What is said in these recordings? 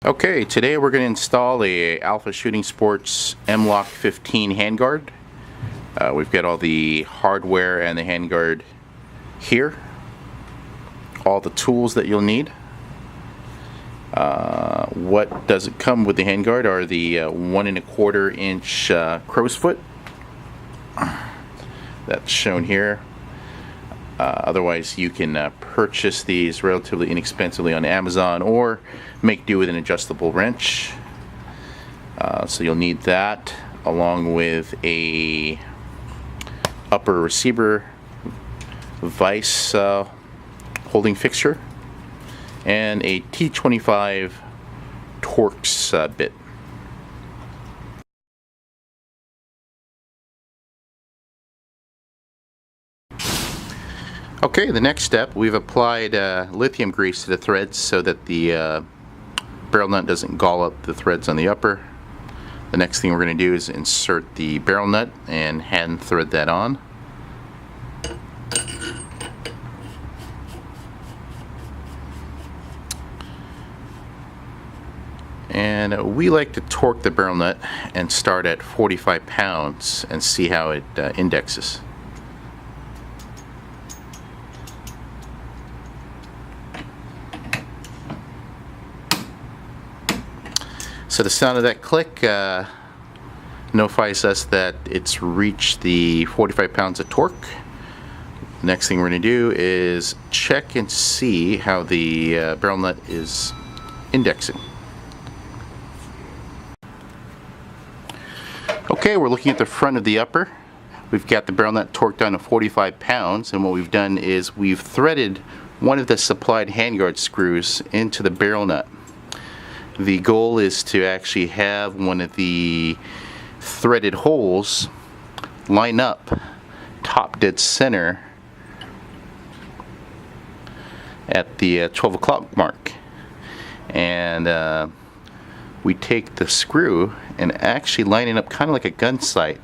Okay, today we're going to install a Alpha Shooting Sports M-LOK 15 handguard. We've got all the hardware and the handguard here. All the tools that you'll need. What doesn't come with the handguard are the 1¼ inch crow's foot. That's shown here. Otherwise, you can purchase these relatively inexpensively on Amazon or make do with an adjustable wrench. So you'll need that along with a upper receiver vise holding fixture and a T25 Torx bit. Okay, the next step, we've applied lithium grease to the threads so that the barrel nut doesn't gall up the threads on the upper. The next thing we're going to do is insert the barrel nut and hand thread that on. And we like to torque the barrel nut and start at 45 pounds and see how it indexes. So the sound of that click notifies us that it's reached the 45 pounds of torque. Next thing we're going to do is check and see how the barrel nut is indexing. Okay, we're looking at the front of the upper. We've got the barrel nut torqued down to 45 pounds, and what we've done is we've threaded one of the supplied handguard screws into the barrel nut. The goal is to actually have one of the threaded holes line up top dead center at the 12 o'clock mark. And we take the screw and actually line it up kind of like a gun sight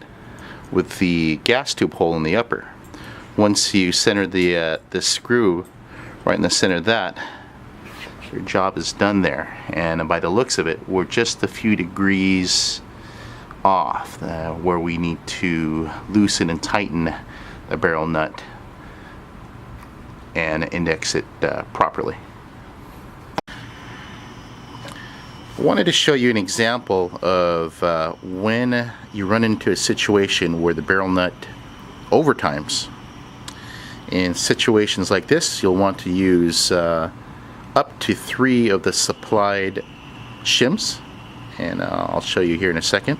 with the gas tube hole in the upper. Once you center the screw right in the center of that, your job is done there. And by the looks of it, we're just a few degrees off where we need to loosen and tighten the barrel nut and index it properly. I wanted to show you an example of when you run into a situation where the barrel nut overtimes. In situations like this, you'll want to use up to 3 of the supplied shims, and I'll show you here in a second.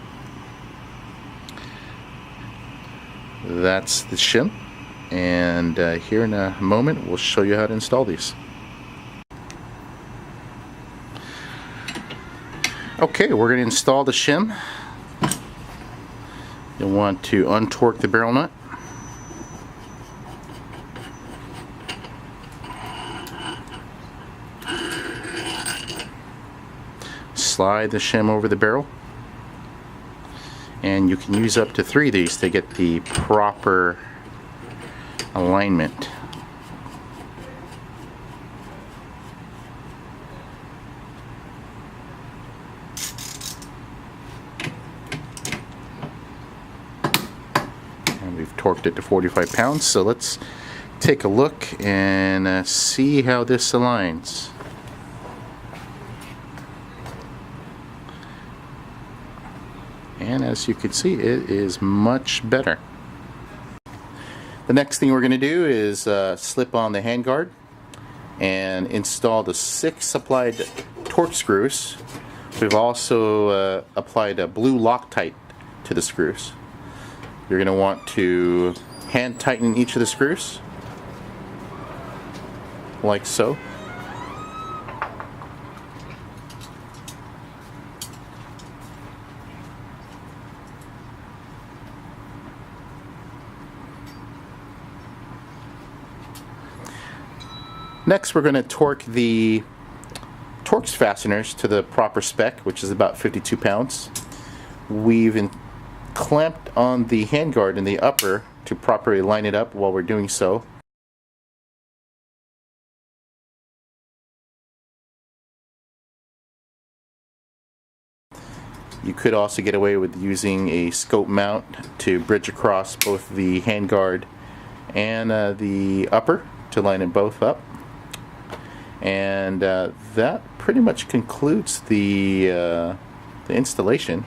That's the shim, and here in a moment we'll show you how to install these. Okay, we're going to install the shim. You'll want to untorque the barrel nut. Slide the shim over the barrel, and you can use up to 3 of these to get the proper alignment. And we've torqued it to 45 pounds, so let's take a look and see how this aligns. And as you can see, it is much better. The next thing we're going to do is slip on the handguard and install the 6 supplied Torx screws. We've also applied a blue Loctite to the screws. You're going to want to hand tighten each of the screws, like so. Next, we're going to torque the Torx fasteners to the proper spec, which is about 52 pounds. We've clamped on the handguard in the upper to properly line it up while we're doing so. You could also get away with using a scope mount to bridge across both the handguard and the upper to line them both up. And that pretty much concludes the installation.